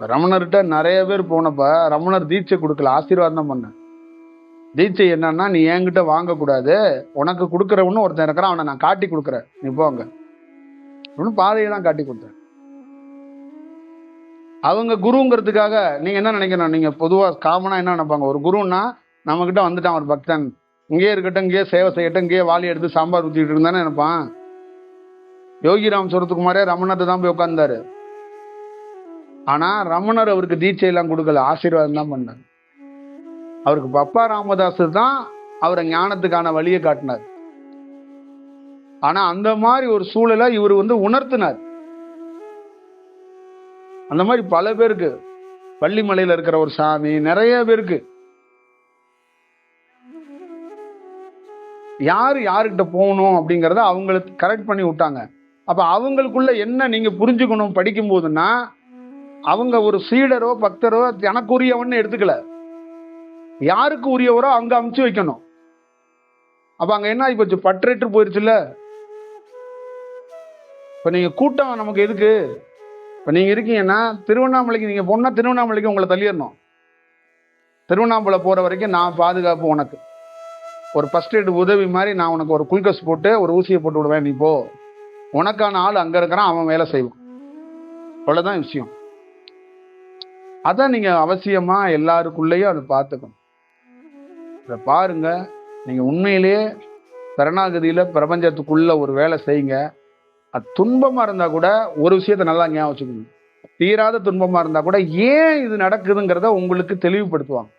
ரமணர்கிட்ட நிறைய பேர் போனப்ப ரமணர் தீட்சை கொடுக்கல, ஆசீர்வாதம் தான் பண்ண. தீட்சை என்னன்னா, நீ என்கிட்ட வாங்கக்கூடாது, உனக்கு கொடுக்குறவன்னு ஒருத்தன் இருக்கிறான், அவனை நான் காட்டி கொடுக்குறேன், நீ போங்க ஒன்னும் பாதையை தான் காட்டி கொடுத்தேன். அவங்க குருங்கிறதுக்காக நீங்க என்ன நினைக்கணும்? நீங்க பொதுவா காமனா என்ன நினைப்பாங்க, ஒரு குருன்னா நம்ம கிட்ட வந்துட்டான் ஒரு பக்தன், இங்கேயே இருக்கட்டும், இங்கேயே சேவை செய்யட்டும், இங்கேயே வாளி எடுத்து சாம்பார் ஊற்றிட்டு இருந்தானே நினைப்பான். யோகிராம் சுரத்துக்குமாரே ரமணத்தை தான் போய் உட்கார்ந்தாரு. ஆனா ரமணர் அவருக்கு தீட்சை எல்லாம் கொடுக்கல, ஆசீர்வாதம் தான் பண்ணார். அவருக்கு பப்பா ராமதாஸ் தான் அவரை ஞானத்துக்கான வழியை காட்டினார். ஆனா அந்த மாதிரி ஒரு சூழலை இவர் உணர்த்தினார். அந்த மாதிரி பல பேருக்கு, பள்ளிமலையில இருக்கிற ஒரு சாமி, நிறைய பேருக்கு யாரு யாருக்கிட்ட போகணும் அப்படிங்கிறத அவங்களுக்கு கரெக்ட் பண்ணி விட்டாங்க. அப்ப அவங்களுக்குள்ள என்ன நீங்க புரிஞ்சுக்கணும் படிக்கும் போதுன்னா, அவங்க ஒரு சீடரோ பக்தரோ எனக்குரியவன்னு எடுத்துக்கல, யாருக்கு உரியவரோ அங்க அமுச்சு வைக்கணும். அப்ப அங்க என்ன ஆகி போச்சு, பற்றேற்று போயிருச்சுல்ல. இப்ப நீங்க கூட்டம் நமக்கு எதுக்கு? இப்ப நீங்க இருக்கீங்கன்னா திருவண்ணாமலைக்கு நீங்க போனா திருவண்ணாமலைக்கு உங்களை தள்ளிடணும். திருவண்ணாமலை போற வரைக்கும் நான் பாதுகாப்பு, உனக்கு ஒரு ஃபர்ஸ்ட் எய்டு உதவி மாதிரி நான் உனக்கு ஒரு குளுக்கோஸ் போட்டு ஒரு ஊசியை போட்டு விடுவேன், நீ போ, உனக்கான ஆள் அங்க இருக்கிறான், அவன் வேலை செய்வான். அவ்வளவுதான் விஷயம். அதான் நீங்க அவசியமா எல்லாருக்குள்ளேயும் அதை பார்த்துக்கணும். இதை பாருங்க, நீங்க உண்மையிலேயே சரணாகதியில பிரபஞ்சத்துக்குள்ள ஒரு வேலை செய்யுங்க. அது துன்பமா இருந்தா கூட ஒரு விஷயத்த நல்லா ஞாபகம் வச்சுக்கணும், தீராத துன்பமா இருந்தா கூட ஏன் இது நடக்குதுங்கிறத உங்களுக்கு தெளிவுபடுத்துவாங்க.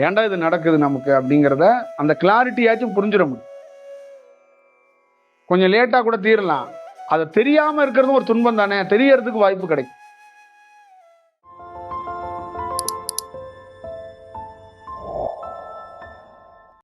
ஏன்டா இது நடக்குது நமக்கு அப்படிங்கிறத அந்த கிளாரிட்டியாச்சும் புரிஞ்சிட முடியும். கொஞ்சம் லேட்டா கூட தீரலாம். அதை தெரியாம இருக்கிறதும் ஒரு துன்பம் தானே, தெரியறதுக்கு வாய்ப்பு கிடைக்கும்.